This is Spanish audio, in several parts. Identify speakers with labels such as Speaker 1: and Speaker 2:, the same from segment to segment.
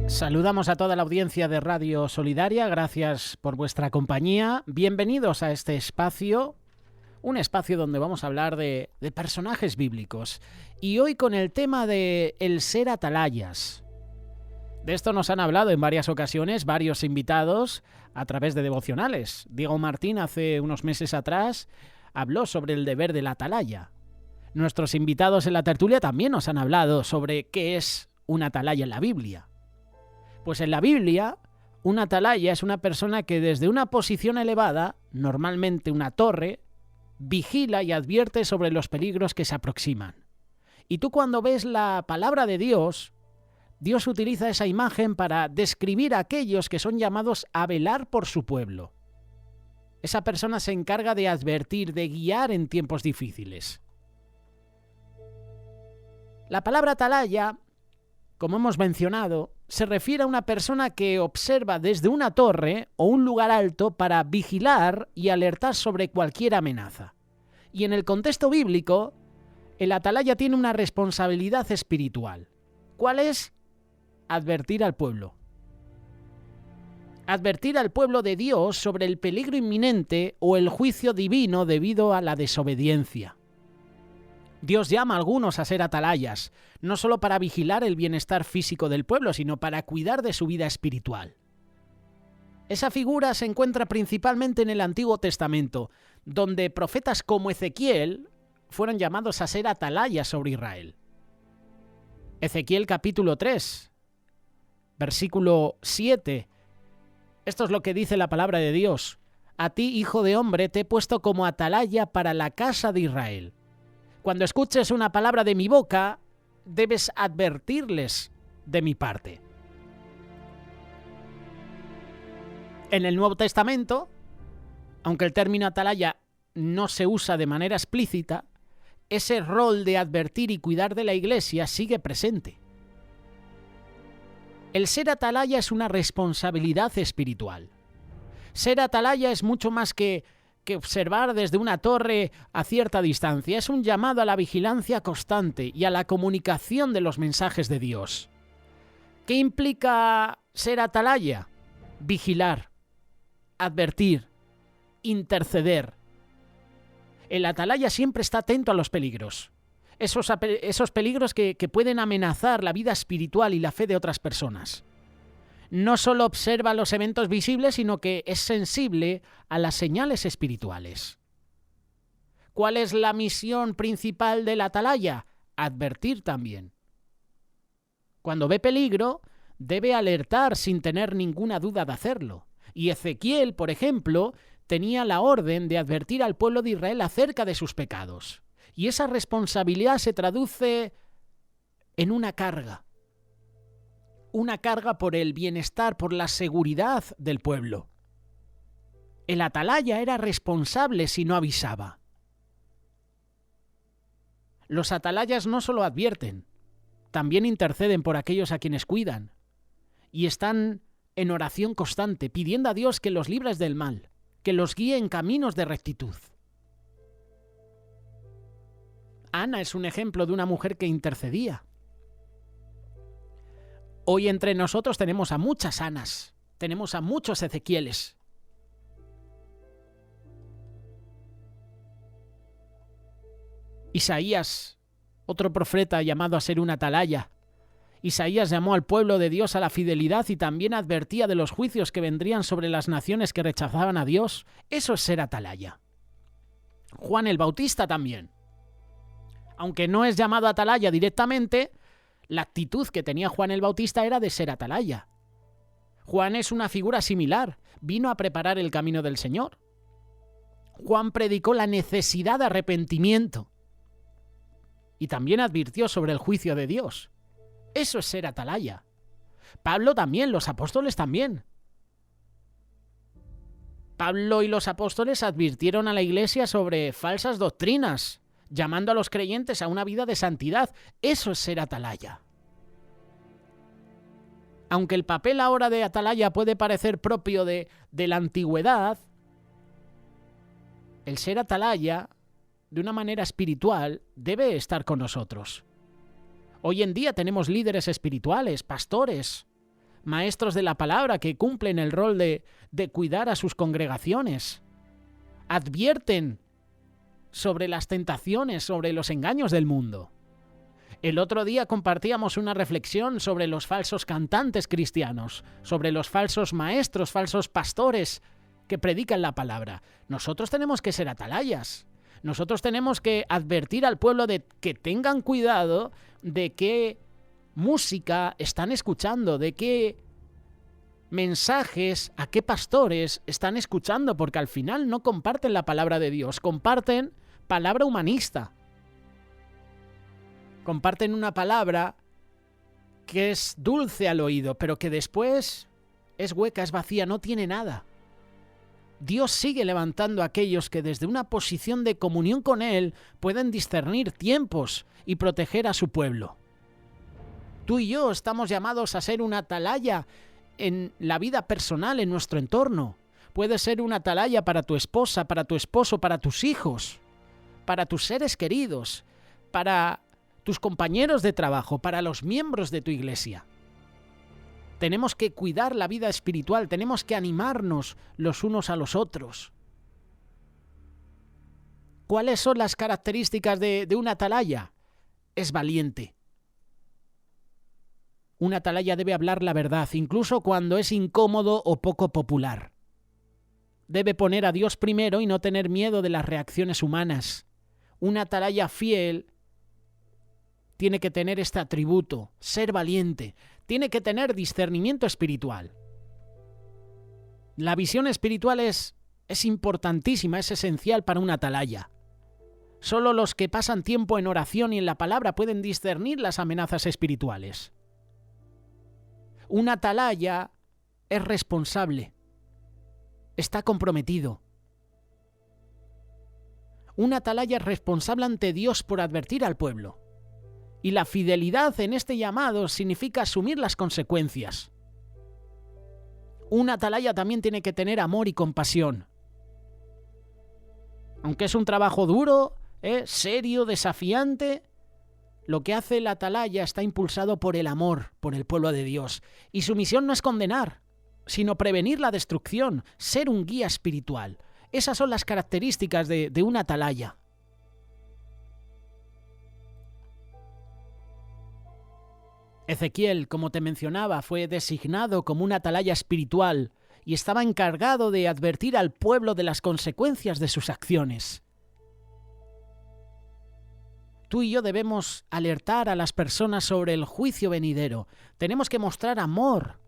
Speaker 1: Saludamos a toda la audiencia de Radio Solidaria, gracias por vuestra compañía. Bienvenidos a este espacio, un espacio donde vamos a hablar de personajes bíblicos. Y hoy con el tema de el ser atalayas. De esto nos han hablado en varias ocasiones varios invitados a través de devocionales. Diego Martín hace unos meses atrás habló sobre el deber del atalaya. Nuestros invitados en la tertulia también nos han hablado sobre qué es un atalaya en la Biblia. Pues en la Biblia, un atalaya es una persona que desde una posición elevada, normalmente una torre, vigila y advierte sobre los peligros que se aproximan. Y tú cuando ves la palabra de Dios, Dios utiliza esa imagen para describir a aquellos que son llamados a velar por su pueblo. Esa persona se encarga de advertir, de guiar en tiempos difíciles. La palabra atalaya, como hemos mencionado, se refiere a una persona que observa desde una torre o un lugar alto para vigilar y alertar sobre cualquier amenaza. Y en el contexto bíblico, el atalaya tiene una responsabilidad espiritual. ¿Cuál es? Advertir al pueblo. Advertir al pueblo de Dios sobre el peligro inminente o el juicio divino debido a la desobediencia. Dios llama a algunos a ser atalayas, no solo para vigilar el bienestar físico del pueblo, sino para cuidar de su vida espiritual. Esa figura se encuentra principalmente en el Antiguo Testamento, donde profetas como Ezequiel fueron llamados a ser atalayas sobre Israel. Ezequiel capítulo 3, versículo 7. Esto es lo que dice la palabra de Dios. A ti, hijo de hombre, te he puesto como atalaya para la casa de Israel. Cuando escuches una palabra de mi boca, debes advertirles de mi parte. En el Nuevo Testamento, aunque el término atalaya no se usa de manera explícita, ese rol de advertir y cuidar de la Iglesia sigue presente. El ser atalaya es una responsabilidad espiritual. Ser atalaya es mucho más que observar desde una torre a cierta distancia. Es un llamado a la vigilancia constante y a la comunicación de los mensajes de Dios. ¿Qué implica ser atalaya? Vigilar, advertir, interceder. El atalaya siempre está atento a los peligros. Esos peligros que pueden amenazar la vida espiritual y la fe de otras personas. No solo observa los eventos visibles, sino que es sensible a las señales espirituales. ¿Cuál es la misión principal del atalaya? Advertir también. Cuando ve peligro, debe alertar sin tener ninguna duda de hacerlo. Y Ezequiel, por ejemplo, tenía la orden de advertir al pueblo de Israel acerca de sus pecados. Y esa responsabilidad se traduce en una carga. Una carga por el bienestar, por la seguridad del pueblo. El atalaya era responsable si no avisaba. Los atalayas no solo advierten, también interceden por aquellos a quienes cuidan y están en oración constante, pidiendo a Dios que los libre del mal, que los guíe en caminos de rectitud. Ana es un ejemplo de una mujer que intercedía. Hoy entre nosotros tenemos a muchas Anas, tenemos a muchos Ezequieles. Isaías, otro profeta llamado a ser un atalaya. Isaías llamó al pueblo de Dios a la fidelidad y también advertía de los juicios que vendrían sobre las naciones que rechazaban a Dios. Eso es ser atalaya. Juan el Bautista también. Aunque no es llamado atalaya directamente, la actitud que tenía Juan el Bautista era de ser atalaya. Juan es una figura similar. Vino a preparar el camino del Señor. Juan predicó la necesidad de arrepentimiento. Y también advirtió sobre el juicio de Dios. Eso es ser atalaya. Pablo también, los apóstoles también. Pablo y los apóstoles advirtieron a la iglesia sobre falsas doctrinas, llamando a los creyentes a una vida de santidad. Eso es ser atalaya. Aunque el papel ahora de atalaya puede parecer propio de la antigüedad, el ser atalaya, de una manera espiritual, debe estar con nosotros. Hoy en día tenemos líderes espirituales, pastores, maestros de la palabra que cumplen el rol de cuidar a sus congregaciones. Advierten sobre las tentaciones, sobre los engaños del mundo. El otro día compartíamos una reflexión sobre los falsos cantantes cristianos, sobre los falsos maestros, falsos pastores que predican la palabra. Nosotros tenemos que ser atalayas. Nosotros tenemos que advertir al pueblo de que tengan cuidado de qué música están escuchando, de qué mensajes, a qué pastores están escuchando, porque al final no comparten la palabra de Dios, comparten palabra humanista. Comparten una palabra que es dulce al oído, pero que después es hueca, es vacía, no tiene nada. Dios sigue levantando a aquellos que desde una posición de comunión con Él pueden discernir tiempos y proteger a su pueblo. Tú y yo estamos llamados a ser una atalaya en la vida personal, en nuestro entorno. Puedes ser una atalaya para tu esposa, para tu esposo, para tus hijos, para tus seres queridos, para tus compañeros de trabajo, para los miembros de tu iglesia. Tenemos que cuidar la vida espiritual, tenemos que animarnos los unos a los otros. ¿Cuáles son las características de una atalaya? Es valiente. Una atalaya debe hablar la verdad, incluso cuando es incómodo o poco popular. Debe poner a Dios primero y no tener miedo de las reacciones humanas. Una atalaya fiel tiene que tener este atributo, ser valiente. Tiene que tener discernimiento espiritual. La visión espiritual es importantísima, es esencial para una atalaya. Solo los que pasan tiempo en oración y en la palabra pueden discernir las amenazas espirituales. Una atalaya es responsable, está comprometido. Una atalaya es responsable ante Dios por advertir al pueblo. Y la fidelidad en este llamado significa asumir las consecuencias. Una atalaya también tiene que tener amor y compasión. Aunque es un trabajo duro, serio, desafiante, lo que hace la atalaya está impulsado por el amor, por el pueblo de Dios. Y su misión no es condenar, sino prevenir la destrucción, ser un guía espiritual. Esas son las características de una atalaya. Ezequiel, como te mencionaba, fue designado como una atalaya espiritual y estaba encargado de advertir al pueblo de las consecuencias de sus acciones. Tú y yo debemos alertar a las personas sobre el juicio venidero. Tenemos que mostrar amor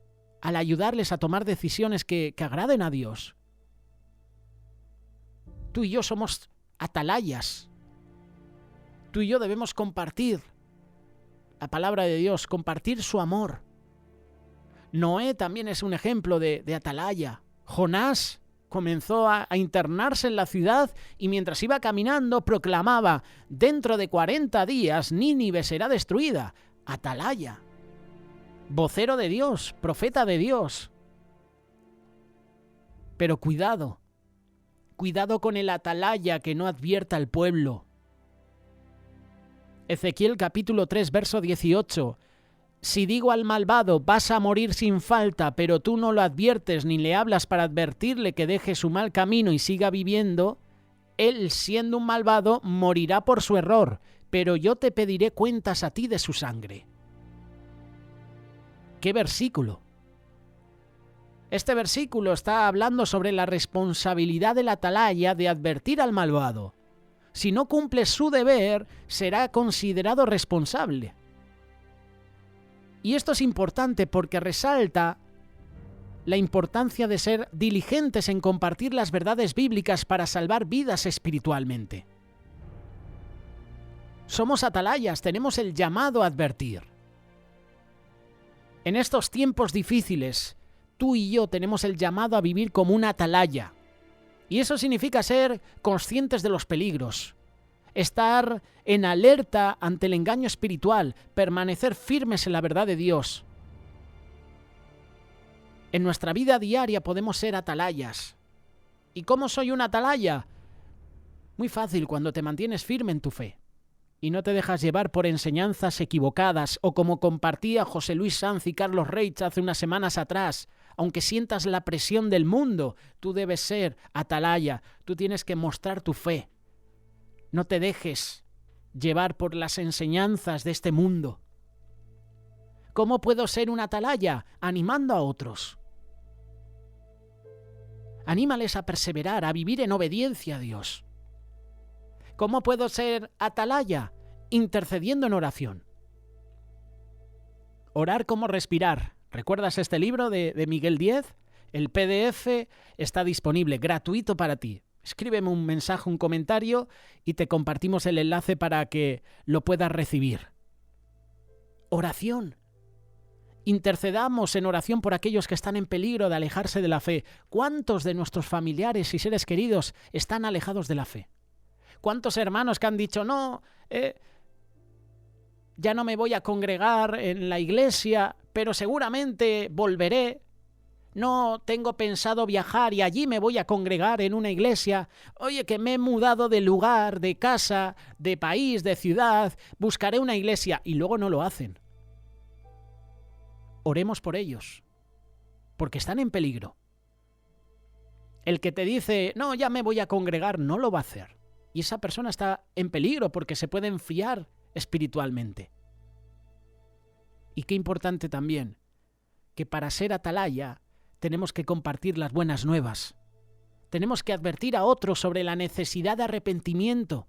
Speaker 1: al ayudarles a tomar decisiones que agraden a Dios. Tú y yo somos atalayas. Tú y yo debemos compartir la palabra de Dios, compartir su amor. Noé también es un ejemplo de atalaya. Jonás comenzó a internarse en la ciudad y mientras iba caminando proclamaba: dentro de 40 días Nínive será destruida. Atalaya. Vocero de Dios, profeta de Dios. Pero cuidado con el atalaya que no advierta al pueblo. Ezequiel capítulo 3, verso 18. Si digo al malvado, vas a morir sin falta, pero tú no lo adviertes ni le hablas para advertirle que deje su mal camino y siga viviendo, él, siendo un malvado, morirá por su error, pero yo te pediré cuentas a ti de su sangre. ¿Qué versículo? Este versículo está hablando sobre la responsabilidad del atalaya de advertir al malvado. Si no cumple su deber, será considerado responsable. Y esto es importante porque resalta la importancia de ser diligentes en compartir las verdades bíblicas para salvar vidas espiritualmente. Somos atalayas, tenemos el llamado a advertir. En estos tiempos difíciles, tú y yo tenemos el llamado a vivir como una atalaya. Y eso significa ser conscientes de los peligros, estar en alerta ante el engaño espiritual, permanecer firmes en la verdad de Dios. En nuestra vida diaria podemos ser atalayas. ¿Y cómo soy una atalaya? Muy fácil, cuando te mantienes firme en tu fe y no te dejas llevar por enseñanzas equivocadas o como compartía José Luis Sanz y Carlos Reich hace unas semanas atrás, aunque sientas la presión del mundo, tú debes ser atalaya, tú tienes que mostrar tu fe. No te dejes llevar por las enseñanzas de este mundo. ¿Cómo puedo ser un atalaya? Animando a otros. Anímales a perseverar, a vivir en obediencia a Dios. ¿Cómo puedo ser atalaya? Intercediendo en oración. Orar como respirar. ¿Recuerdas este libro de Miguel Díez? El PDF está disponible, gratuito para ti. Escríbeme un mensaje, un comentario y te compartimos el enlace para que lo puedas recibir. Oración. Intercedamos en oración por aquellos que están en peligro de alejarse de la fe. ¿Cuántos de nuestros familiares y seres queridos están alejados de la fe? ¿Cuántos hermanos que han dicho, no, ya no me voy a congregar en la iglesia, pero seguramente volveré? No tengo pensado viajar y allí me voy a congregar en una iglesia. Oye, que me he mudado de lugar, de casa, de país, de ciudad, buscaré una iglesia y luego no lo hacen. Oremos por ellos, porque están en peligro. El que te dice, no, ya me voy a congregar, no lo va a hacer. Y esa persona está en peligro porque se puede enfriar espiritualmente. Y qué importante también, que para ser atalaya tenemos que compartir las buenas nuevas. Tenemos que advertir a otros sobre la necesidad de arrepentimiento.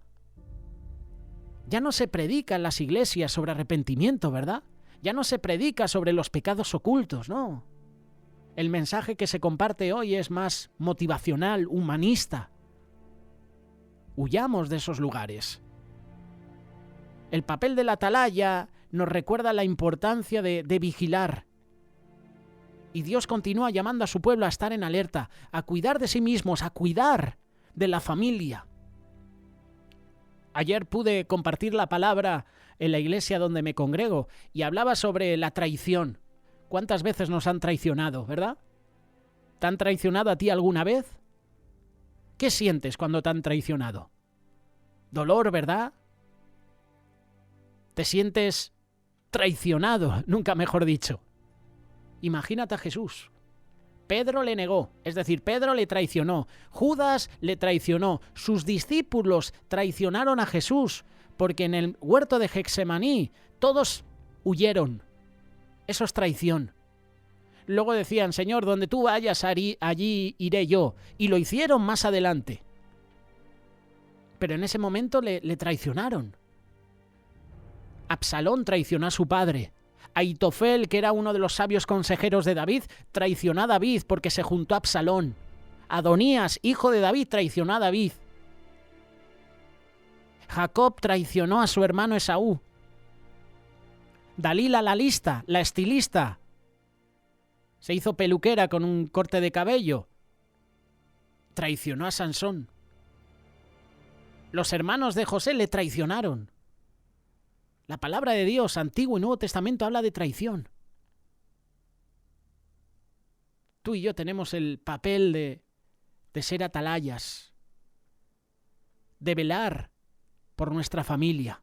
Speaker 1: Ya no se predica en las iglesias sobre arrepentimiento, ¿verdad? Ya no se predica sobre los pecados ocultos, no. El mensaje que se comparte hoy es más motivacional, humanista. Huyamos de esos lugares. El papel del atalaya nos recuerda la importancia de vigilar. Y Dios continúa llamando a su pueblo a estar en alerta, a cuidar de sí mismos, a cuidar de la familia. Ayer pude compartir la palabra en la iglesia donde me congrego y hablaba sobre la traición. ¿Cuántas veces nos han traicionado, verdad? ¿Te han traicionado a ti alguna vez? ¿Qué sientes cuando te han traicionado? Dolor, ¿verdad? Te sientes traicionado, nunca mejor dicho. Imagínate a Jesús. Pedro le negó, es decir, Pedro le traicionó, Judas le traicionó, sus discípulos traicionaron a Jesús, porque en el huerto de Getsemaní todos huyeron. Eso es traición. Luego decían, Señor, donde tú vayas, allí iré yo. Y lo hicieron más adelante. Pero en ese momento le traicionaron. Absalón traicionó a su padre. Aitofel, que era uno de los sabios consejeros de David, traicionó a David porque se juntó a Absalón. Adonías, hijo de David, traicionó a David. Jacob traicionó a su hermano Esaú. Dalila, la estilista, se hizo peluquera con un corte de cabello. Traicionó a Sansón. Los hermanos de José le traicionaron. La palabra de Dios, Antiguo y Nuevo Testamento, habla de traición. Tú y yo tenemos el papel de ser atalayas, de velar por nuestra familia.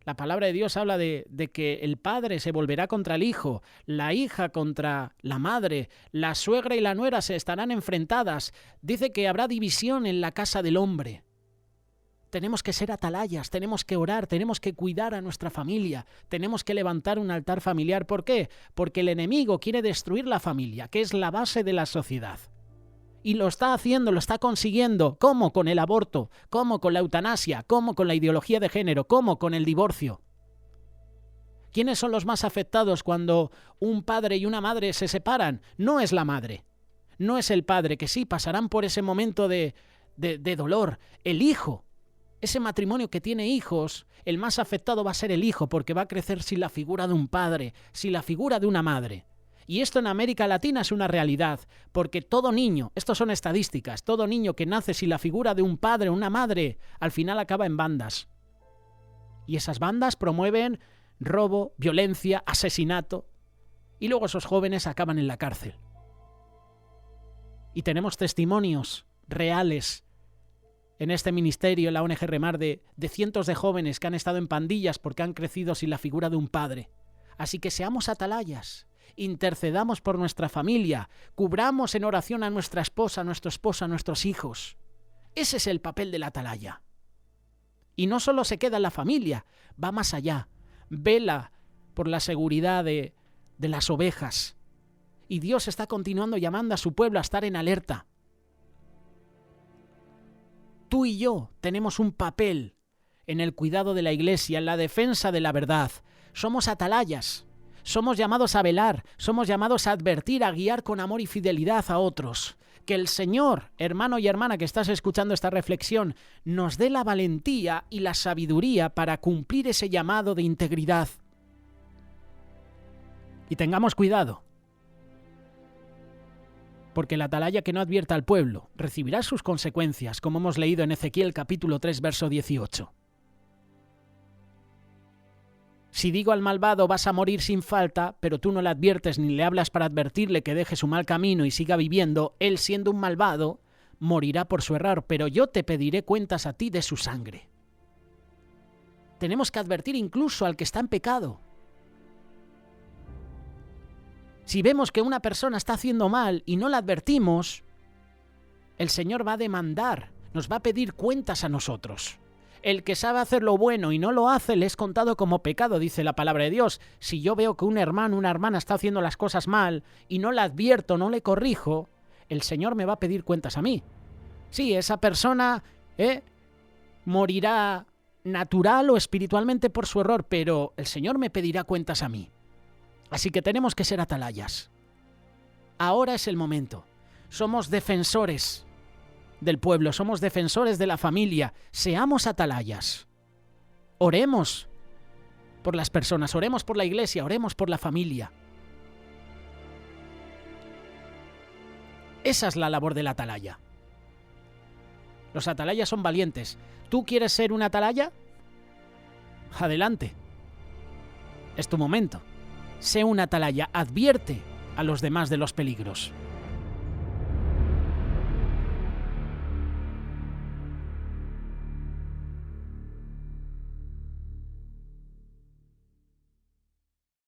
Speaker 1: La palabra de Dios habla de que el padre se volverá contra el hijo, la hija contra la madre, la suegra y la nuera se estarán enfrentadas. Dice que habrá división en la casa del hombre. Tenemos que ser atalayas, tenemos que orar, tenemos que cuidar a nuestra familia, tenemos que levantar un altar familiar. ¿Por qué? Porque el enemigo quiere destruir la familia, que es la base de la sociedad. Y lo está haciendo, lo está consiguiendo. ¿Cómo? Con el aborto. ¿Cómo? Con la eutanasia. ¿Cómo? Con la ideología de género. ¿Cómo? Con el divorcio. ¿Quiénes son los más afectados cuando un padre y una madre se separan? No es la madre, no es el padre, que sí pasarán por ese momento de dolor. El hijo. Ese matrimonio que tiene hijos, el más afectado va a ser el hijo, porque va a crecer sin la figura de un padre, sin la figura de una madre. Y esto en América Latina es una realidad, porque todo niño, estos son estadísticas, todo niño que nace sin la figura de un padre o una madre, al final acaba en bandas. Y esas bandas promueven robo, violencia, asesinato, y luego esos jóvenes acaban en la cárcel. Y tenemos testimonios reales en este ministerio, en la ONG Remar, de cientos de jóvenes que han estado en pandillas porque han crecido sin la figura de un padre. Así que seamos atalayas, intercedamos por nuestra familia, cubramos en oración a nuestra esposa, a nuestro esposo, a nuestros hijos. Ese es el papel del atalaya. Y no solo se queda en la familia, va más allá. Vela por la seguridad de las ovejas. Y Dios está continuando llamando a su pueblo a estar en alerta. Tú y yo tenemos un papel en el cuidado de la iglesia, en la defensa de la verdad. Somos atalayas, somos llamados a velar, somos llamados a advertir, a guiar con amor y fidelidad a otros. Que el Señor, hermano y hermana que estás escuchando esta reflexión, nos dé la valentía y la sabiduría para cumplir ese llamado de integridad. Y tengamos cuidado, porque el atalaya que no advierta al pueblo recibirá sus consecuencias, como hemos leído en Ezequiel capítulo 3, verso 18. Si digo al malvado vas a morir sin falta, pero tú no le adviertes ni le hablas para advertirle que deje su mal camino y siga viviendo, él siendo un malvado, morirá por su error, pero yo te pediré cuentas a ti de su sangre. Tenemos que advertir incluso al que está en pecado. Si vemos que una persona está haciendo mal y no la advertimos, el Señor va a demandar, nos va a pedir cuentas a nosotros. El que sabe hacer lo bueno y no lo hace le es contado como pecado, dice la palabra de Dios. Si yo veo que un hermano, una hermana está haciendo las cosas mal y no la advierto, no le corrijo, el Señor me va a pedir cuentas a mí. Sí, esa persona morirá natural o espiritualmente por su error, pero el Señor me pedirá cuentas a mí. Así que tenemos que ser atalayas. Ahora es el momento. Somos defensores del pueblo, somos defensores de la familia. Seamos atalayas. Oremos por las personas, oremos por la iglesia, oremos por la familia. Esa es la labor del atalaya. Los atalayas son valientes. ¿Tú quieres ser un atalaya? Adelante. Es tu momento. Sé un atalaya, advierte a los demás de los peligros.